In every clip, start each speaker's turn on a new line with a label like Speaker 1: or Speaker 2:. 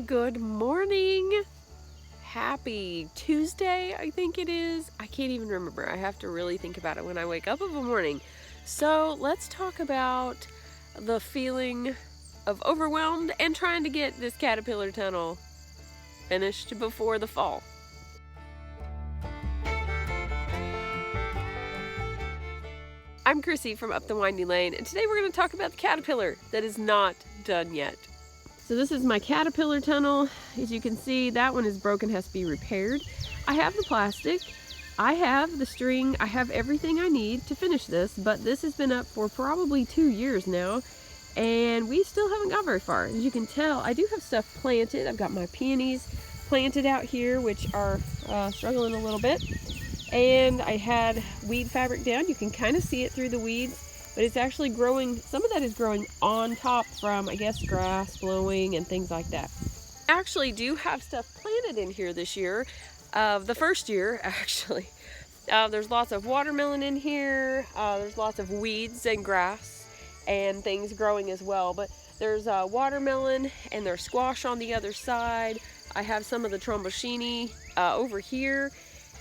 Speaker 1: Good morning. Happy Tuesday, I think it is. I can't even remember. I have to really think about it when I wake up of a morning. So let's talk about the feeling of overwhelmed and trying to get this caterpillar tunnel finished before the fall. I'm Chrissy from Up the Windy Lane, and today we're going to talk about the caterpillar that is not done yet. So this is my caterpillar tunnel. As you can see, that one is broken, has to be repaired. I have the plastic, I have the string, I have everything I need to finish this, but this has been up for probably 2 years now, and we still haven't got very far. As you can tell, I do have stuff planted. I've got my peonies planted out here, which are struggling a little bit. And I had weed fabric down. You can kind of see it through the weeds, but it's actually growing. Some of that is growing on top from, I guess, grass blowing and things like that. I actually do have stuff planted in here this year, the first year actually. There's lots of watermelon in here. There's lots of weeds and grass and things growing as well, but there's watermelon and there's squash on the other side. I have some of the tromboncini over here.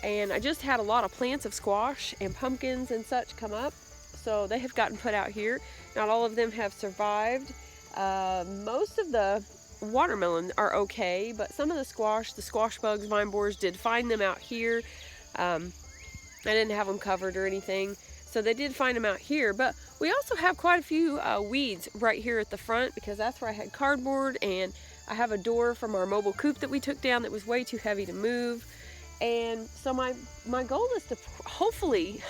Speaker 1: And I just had a lot of plants of squash and pumpkins and such come up, so they have gotten put out here. Not all of them have survived. Most of the watermelon are okay, but some of the squash bugs, vine borers, did find them out here. I didn't have them covered or anything, so they did find them out here. But we also have quite a few weeds right here at the front, because that's where I had cardboard, and I have a door from our mobile coop that we took down that was way too heavy to move. And so my goal is to hopefully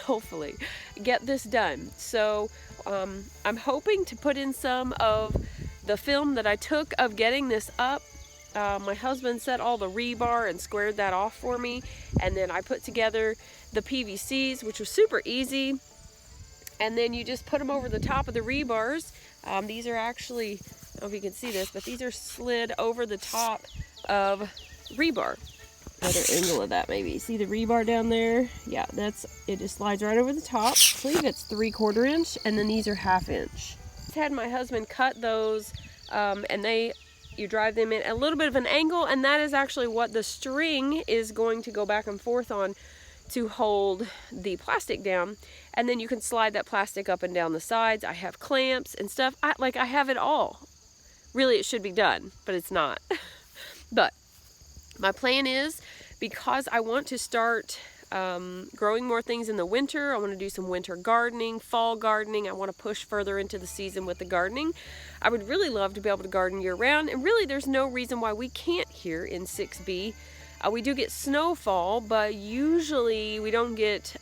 Speaker 1: get this done. So I'm hoping to put in some of the film that I took of getting this up. My husband set all the rebar and squared that off for me, and then I put together the PVCs, which was super easy. And then you just put them over the top of the rebars. These are actually, I don't know if you can see this, but these are slid over the top of rebar. Better angle of that maybe. See the rebar down there? Yeah, it just slides right over the top. I believe it's 3/4 inch, and then these are 1/2 inch. I had my husband cut those, and you drive them in a little bit of an angle, and that is actually what the string is going to go back and forth on to hold the plastic down. And then you can slide that plastic up and down the sides. I have clamps and stuff. I have it all. Really, it should be done, but it's not. But my plan is, because I want to start growing more things in the winter, I want to do some winter gardening, fall gardening. I want to push further into the season with the gardening. I would really love to be able to garden year round, and really there's no reason why we can't here in 6B. We do get snowfall, but usually we don't get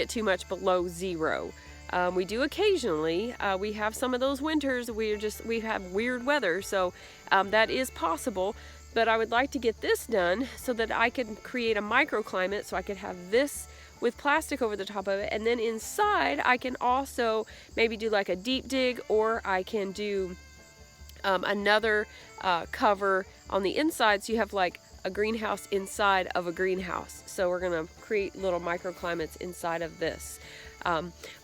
Speaker 1: too much below 0. We do occasionally. We have some of those winters we have weird weather, so that is possible. But I would like to get this done so that I could create a microclimate, so I could have this with plastic over the top of it, and then inside I can also maybe do like a deep dig, or I can do another cover on the inside, so you have like a greenhouse inside of a greenhouse. So we're gonna create little microclimates inside of this.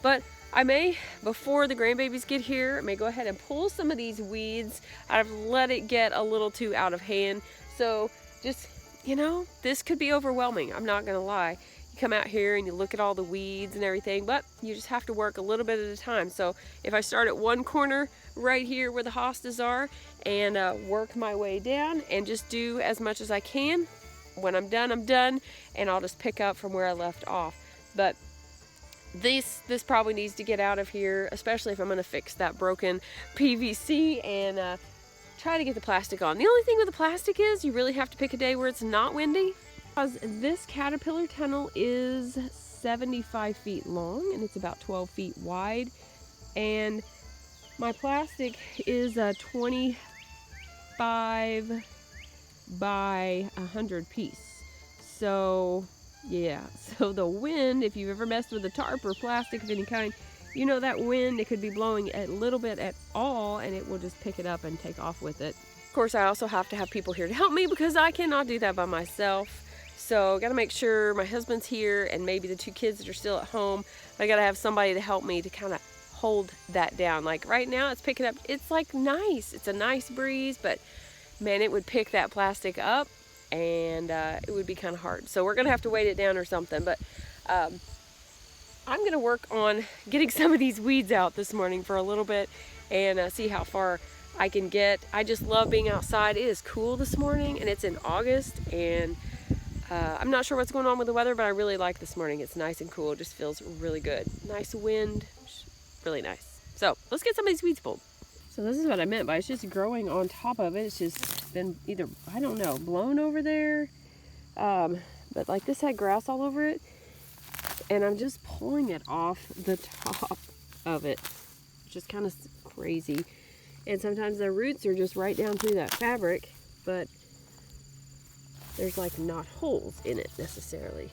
Speaker 1: But I may, before the grandbabies get here, I may go ahead and pull some of these weeds. I've let it get a little too out of hand. So just, this could be overwhelming. I'm not gonna lie. You come out here and you look at all the weeds and everything, but you just have to work a little bit at a time. So if I start at one corner right here where the hostas are, and work my way down and just do as much as I can, when I'm done, I'm done, and I'll just pick up from where I left off. But this probably needs to get out of here, especially if I'm going to fix that broken PVC and try to get the plastic on. The only thing with the plastic is you really have to pick a day where it's not windy, because this caterpillar tunnel is 75 feet long and it's about 12 feet wide, and my plastic is a 25 by 100 piece. So yeah, so the wind, if you've ever messed with a tarp or plastic of any kind, that wind, it could be blowing a little bit at all, and it will just pick it up and take off with it. Of course, I also have to have people here to help me, because I cannot do that by myself. So got to make sure my husband's here, and maybe the 2 kids that are still at home. I got to have somebody to help me to kind of hold that down. Like right now it's picking up, it's like nice. It's a nice breeze, but man, it would pick that plastic up and it would be kind of hard. So we're gonna have to weight it down or something, but I'm gonna work on getting some of these weeds out this morning for a little bit and see how far I can get. I just love being outside. It is cool this morning and it's in August, and I'm not sure what's going on with the weather, but I really like this morning. It's nice and cool. It just feels really good. Nice wind, really nice. So let's get some of these weeds pulled. So this is what I meant by it's just growing on top of it. It's just been either, I don't know, blown over there. But like this had grass all over it, and I'm just pulling it off the top of it, which is kind of crazy. And sometimes the roots are just right down through that fabric, but there's like not holes in it necessarily.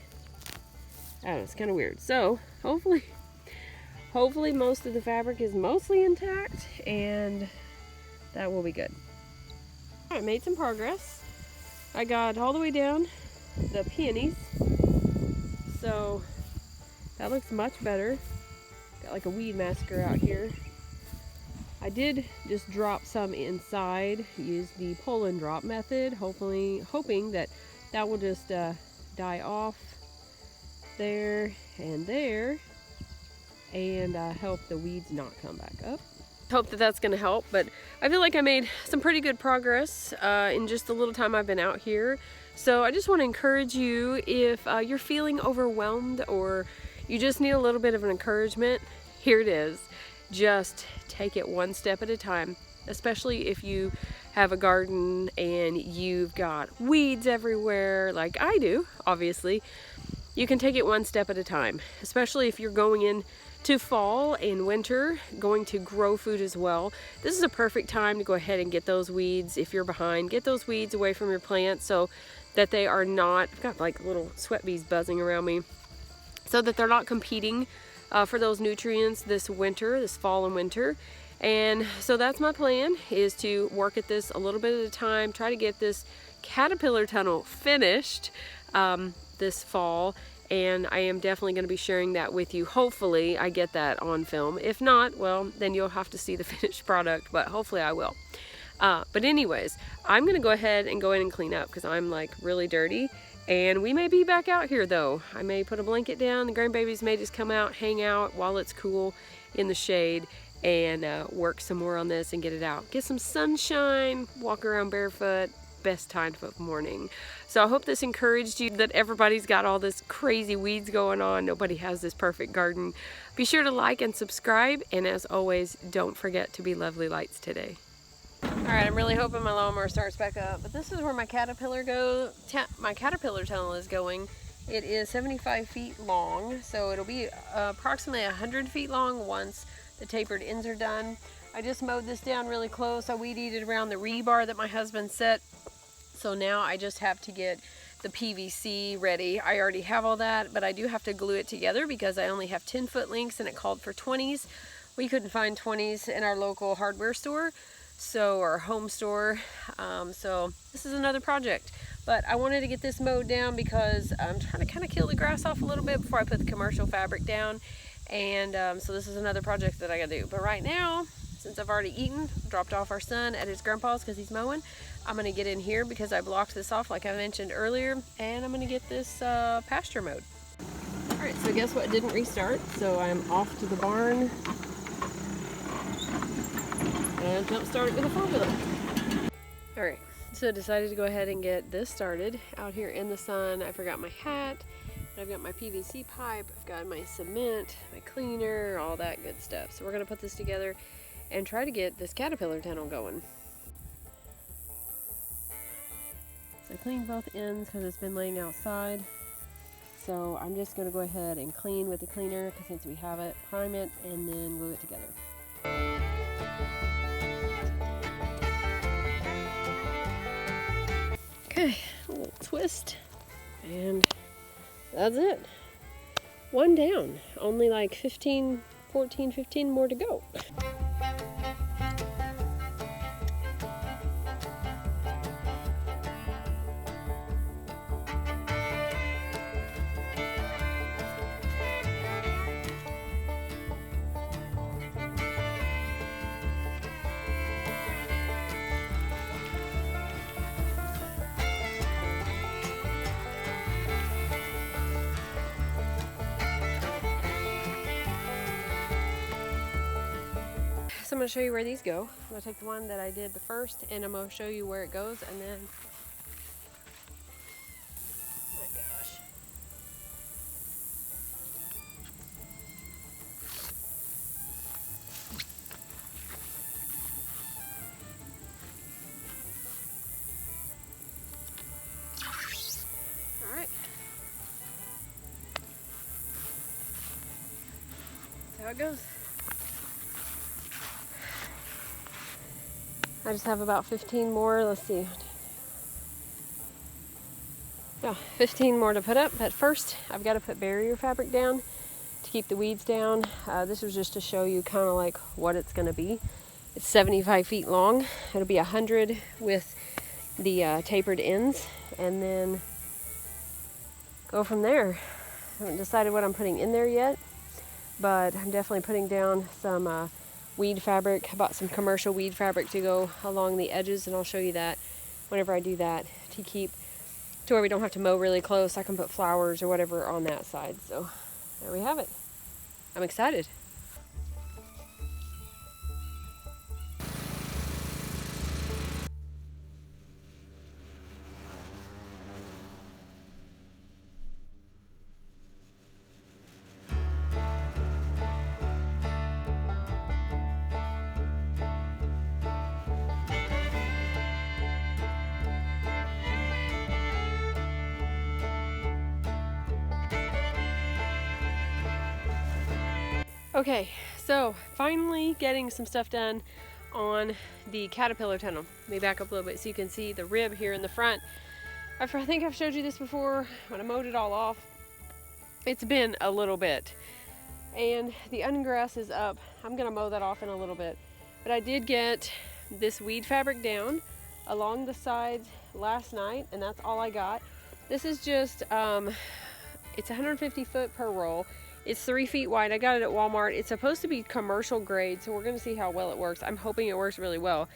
Speaker 1: I don't know, it's kind of weird. So hopefully most of the fabric is mostly intact, and that will be good. I made some progress. I got all the way down the peonies, so that looks much better. Got like a weed masker out here. I did just drop some inside, use the pull and drop method, hoping that will just die off there and there, and help the weeds not come back up. Hope that that's going to help, but I feel like I made some pretty good progress in just the little time I've been out here. So I just want to encourage you, if you're feeling overwhelmed or you just need a little bit of an encouragement, here it is. Just take it one step at a time, especially if you have a garden and you've got weeds everywhere like I do, obviously. You can take it one step at a time, especially if you're going into fall and winter, going to grow food as well. This is a perfect time to go ahead and get those weeds. If you're behind, get those weeds away from your plants so that they are not, I've got like little sweat bees buzzing around me, so that they're not competing for those nutrients this fall and winter. And so that's my plan, is to work at this a little bit at a time, try to get this caterpillar tunnel finished this fall, and I am definitely going to be sharing that with you. Hopefully I get that on film. If not, well, then you'll have to see the finished product, but hopefully I will. But anyways, I'm going to go ahead and clean up because I'm like really dirty. And we may be back out here though. I may put a blanket down. The grandbabies may just come out, hang out while it's cool in the shade, and work some more on this and get it out. Get some sunshine, walk around barefoot, best time of morning. So I hope this encouraged you, that everybody's got all this crazy weeds going on. Nobody has this perfect garden. Be sure to like and subscribe, and as always, don't forget to be lovely lights today. Alright, I'm really hoping my lawnmower starts back up, but this is where my caterpillar tunnel is going. It is 75 feet long, so it'll be approximately 100 feet long once the tapered ends are done. I just mowed this down really close. I weed-eated around the rebar that my husband set, so now I just have to get the PVC ready. I already have all that, but I do have to glue it together because I only have 10-foot links and it called for 20s. We couldn't find 20s in our local hardware store, or home store, so this is another project. But I wanted to get this mowed down because I'm trying to kind of kill the grass off a little bit before I put the commercial fabric down, and so this is another project that I gotta do. But right now, since I've already eaten, dropped off our son at his grandpa's because he's mowing, I'm gonna get in here because I blocked this off like I mentioned earlier, and I'm gonna get this pasture mowed. Alright, so guess what didn't restart? So I'm off to the barn and jump start it with a 4-wheeler. Alright, so I decided to go ahead and get this started out here in the sun. I forgot my hat, I've got my PVC pipe, I've got my cement, my cleaner, all that good stuff. So we're going to put this together and try to get this caterpillar tunnel going. So I cleaned both ends because it's been laying outside. So I'm just going to go ahead and clean with the cleaner since we have it, prime it, and then glue it together. Okay, a little twist, and that's it. One down, only like 15 more to go. I'm going to show you where these go. I'm going to take the one that I did the first, and I'm going to show you where it goes, and then, oh my gosh. All right. That's how it goes. I just have about 15 more. Let's see. Yeah, 15 more to put up. But first, I've got to put barrier fabric down to keep the weeds down. This was just to show you kind of like what it's going to be. It's 75 feet long. It'll be 100 with the tapered ends, and then go from there. I haven't decided what I'm putting in there yet, but I'm definitely putting down some weed fabric. I bought some commercial weed fabric to go along the edges, and I'll show you that whenever I do that, to keep to where we don't have to mow really close. I can put flowers or whatever on that side. So there we have it. I'm excited. Okay, so finally getting some stuff done on the caterpillar tunnel. Let me back up a little bit so you can see the rib here in the front. I think I've showed you this before when I mowed it all off. It's been a little bit, and the ungrass is up. I'm gonna mow that off in a little bit, but I did get this weed fabric down along the sides last night, and that's all I got. This is just it's 150 foot per roll. It's 3 feet wide. I got it at Walmart. It's supposed to be commercial grade, so we're gonna see how well it works. I'm hoping it works really well.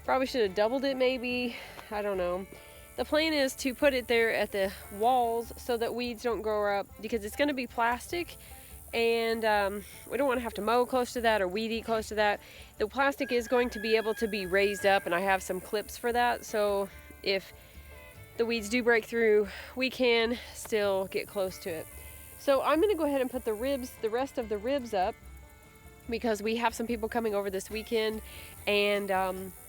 Speaker 1: Probably should have doubled it maybe. I don't know. The plan is to put it there at the walls so that weeds don't grow up, because it's gonna be plastic, and we don't want to have to mow close to that or weed eat close to that. The plastic is going to be able to be raised up, and I have some clips for that, so if the weeds do break through, we can still get close to it. So I'm going to go ahead and put the rest of the ribs up, because we have some people coming over this weekend, and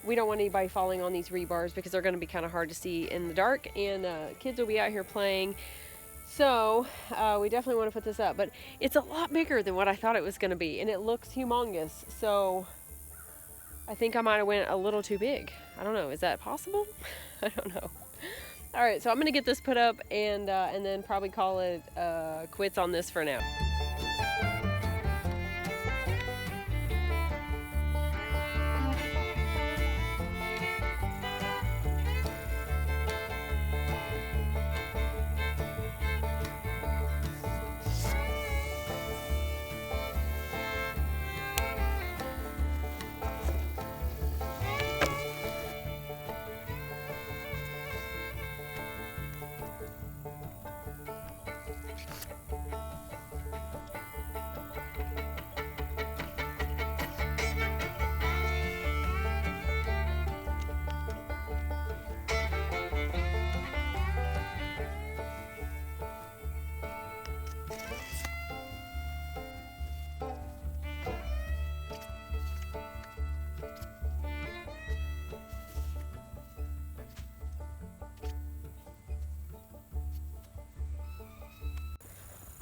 Speaker 1: we don't want anybody falling on these rebars because they're going to be kind of hard to see in the dark, and kids will be out here playing. So we definitely want to put this up, but it's a lot bigger than what I thought it was going to be, and it looks humongous. So I think I might have went a little too big. I don't know. Is that possible? I don't know. All right, so I'm gonna get this put up, and then probably call it quits on this for now.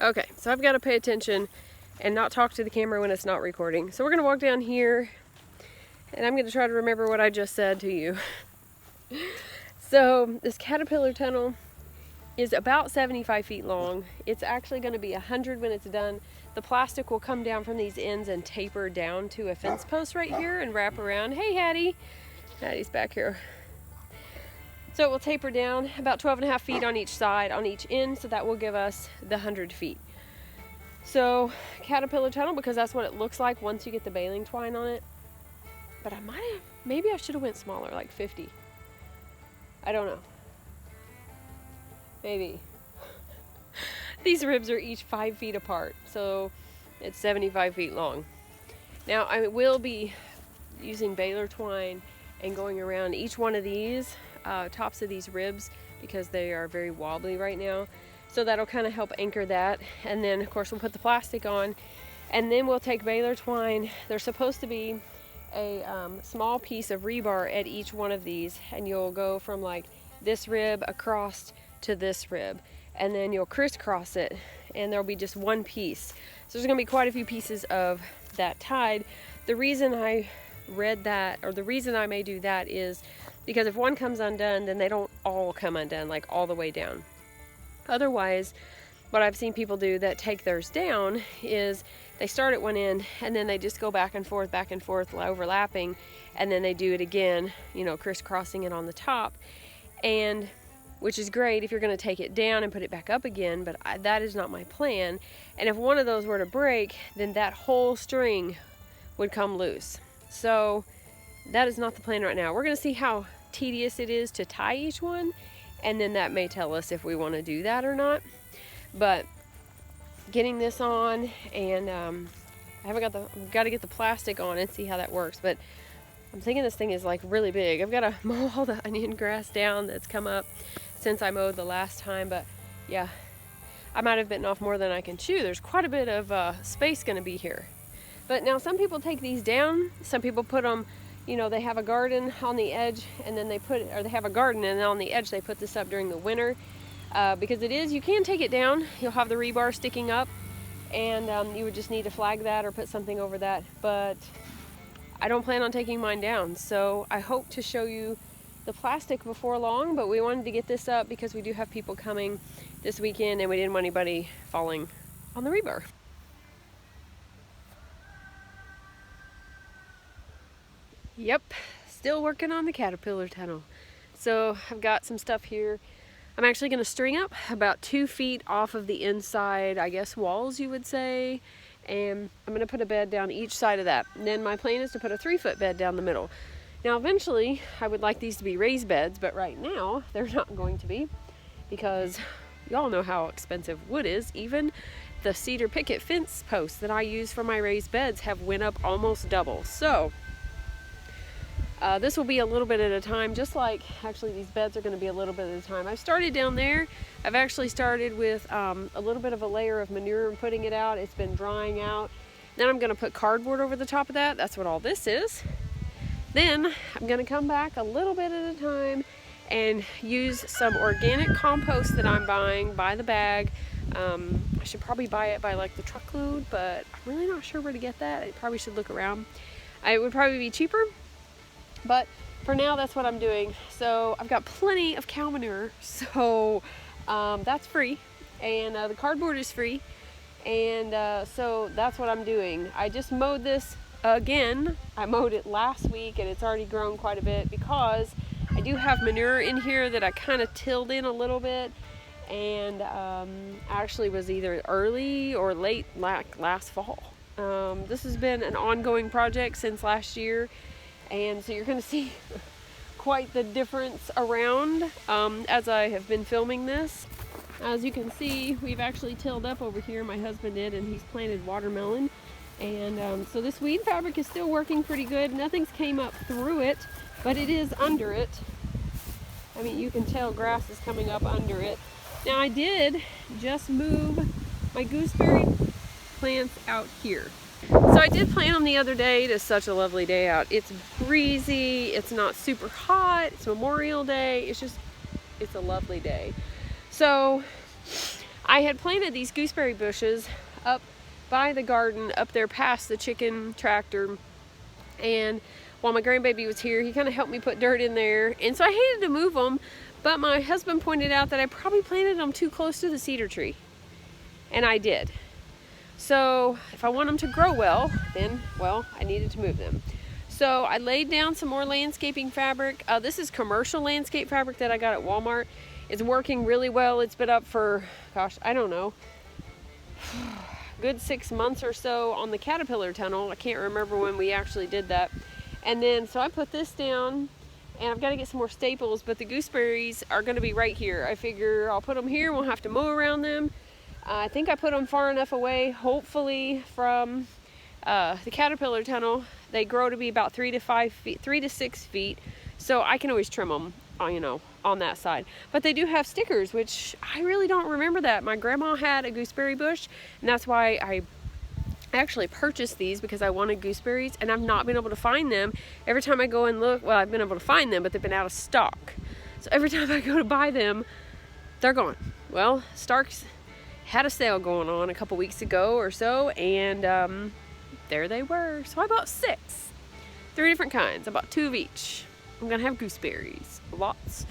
Speaker 1: Okay, so I've got to pay attention and not talk to the camera when it's not recording. So we're gonna walk down here, and I'm gonna try to remember what I just said to you. So this caterpillar tunnel is about 75 feet long. It's actually gonna be 100 when it's done. The plastic will come down from these ends and taper down to a fence post right here and wrap around. Hey, Hattie. Hattie's back here. So it will taper down about 12.5 feet on each side, on each end, so that will give us the 100 feet. So caterpillar tunnel, because that's what it looks like once you get the baling twine on it. But I might have, maybe I should have went smaller, like 50. I don't know. Maybe. These ribs are each 5 feet apart, so it's 75 feet long. Now I will be using baler twine and going around each one of these tops of these ribs, because they are very wobbly right now. So that'll kind of help anchor that. And then of course we'll put the plastic on, and then we'll take baler twine. There's supposed to be a small piece of rebar at each one of these, and you'll go from like this rib across to this rib, and then you'll crisscross it, and there'll be just one piece. So there's gonna be quite a few pieces of that tied. The reason I read that, or the reason I may do that, is because if one comes undone, then they don't all come undone like all the way down. Otherwise, what I've seen people do that take theirs down is they start at one end and then they just go back and forth, overlapping, and then they do it again, you know, crisscrossing it on the top, and which is great if you're going to take it down and put it back up again, but that is not my plan. And if one of those were to break, then that whole string would come loose. So that is not the plan right now. We're going to see how tedious it is to tie each one, and then that may tell us if we want to do that or not. But getting this on, and I've got to get the plastic on and see how that works. But I'm thinking this thing is like really big. I've got to mow all the onion grass down that's come up since I mowed the last time. But yeah, I might have bitten off more than I can chew. There's quite a bit of space going to be here. But now some people take these down. Some people put them, you know, they have a garden on the edge, and then they have a garden, and then on the edge they put this up during the winter. Because you can take it down. You'll have the rebar sticking up, and you would just need to flag that or put something over that. But I don't plan on taking mine down, so I hope to show you the plastic before long. But we wanted to get this up because we do have people coming this weekend, and we didn't want anybody falling on the rebar. Yep, still working on the caterpillar tunnel. So I've got some stuff here. I'm actually going to string up about 2 feet off of the inside, I guess, walls you would say, and I'm going to put a bed down each side of that. And then my plan is to put a 3-foot bed down the middle. Now eventually I would like these to be raised beds, but right now they're not going to be, because y'all know how expensive wood is. Even the cedar picket fence posts that I use for my raised beds have went up almost double. So this will be a little bit at a time, just like actually these beds are going to be a little bit at a time. I've started down there. I've actually started with a little bit of a layer of manure and putting it out. It's been drying out. Then I'm going to put cardboard over the top of that. That's what all this is. Then I'm going to come back a little bit at a time and use some organic compost that I'm buying by the bag. I should probably buy it by like the truckload, but I'm really not sure where to get that. I probably should look around. It would probably be cheaper. But for now, that's what I'm doing. So I've got plenty of cow manure, so that's free, and the cardboard is free, and so that's what I'm doing. I just mowed this again. I mowed it last week, and it's already grown quite a bit because I do have manure in here that I kind of tilled in a little bit, and actually was either early or late last fall. This has been an ongoing project since last year. And so you're going to see quite the difference around as I have been filming this. As you can see, we've actually tilled up over here. My husband did, and he's planted watermelon. And so this weed fabric is still working pretty good. Nothing's came up through it, but it is under it. I mean, you can tell grass is coming up under it. Now I did just move my gooseberry plants out here. So I did plant them the other day. It is such a lovely day out. It's breezy, it's not super hot, it's Memorial Day, it's a lovely day. So I had planted these gooseberry bushes up by the garden, up there past the chicken tractor, and while my grandbaby was here, he kind of helped me put dirt in there, and so I hated to move them, but my husband pointed out that I probably planted them too close to the cedar tree, and I did. So if I want them to grow well, then, well, I needed to move them. So I laid down some more landscaping fabric. This is commercial landscape fabric that I got at Walmart. It's working really well. It's been up for, gosh, I don't know, good 6 months or so on the caterpillar tunnel. I can't remember when we actually did that. And then, so I put this down, and I've got to get some more staples, but the gooseberries are going to be right here. I figure I'll put them here. We'll have to mow around them. I think I put them far enough away, hopefully from The caterpillar tunnel, they grow to be about 3 to 6 feet. So I can always trim them, you know, on that side. But they do have stickers, which I really don't remember that. My grandma had a gooseberry bush, and that's why I actually purchased these, because I wanted gooseberries, and I've not been able to find them. Every time I go and look, well, I've been able to find them, but they've been out of stock. So every time I go to buy them, they're gone. Well, Starks had a sale going on a couple weeks ago or so, and there they were. So I bought 6, 3 different kinds. I bought 2 of each. I'm gonna have gooseberries, lots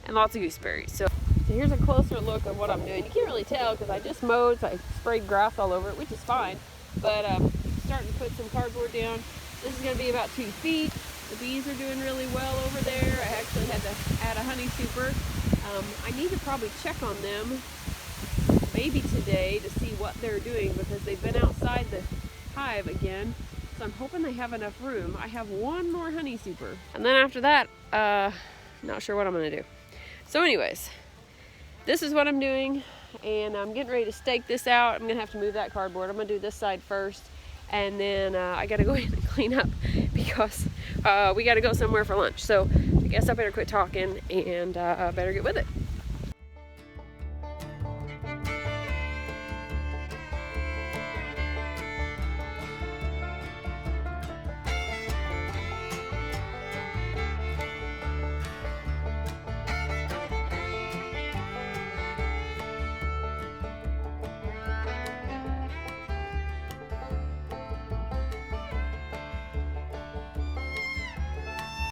Speaker 1: and lots of gooseberries. So here's a closer look at what I'm doing. You can't really tell because I just mowed, so I sprayed grass all over it, which is fine. But starting to put some cardboard down. This is gonna be about 2 feet. The bees are doing really well over there. I actually had to add a honey super. I need to probably check on them maybe today to see what they're doing, because they've been outside the hive again. So I'm hoping they have enough room. I have 1 more honey super. And then after that, not sure what I'm gonna do. So anyways, this is what I'm doing, and I'm getting ready to stake this out. I'm gonna have to move that cardboard. I'm gonna do this side first, and then I gotta go in and clean up because we gotta go somewhere for lunch. So I guess I better quit talking and better get with it.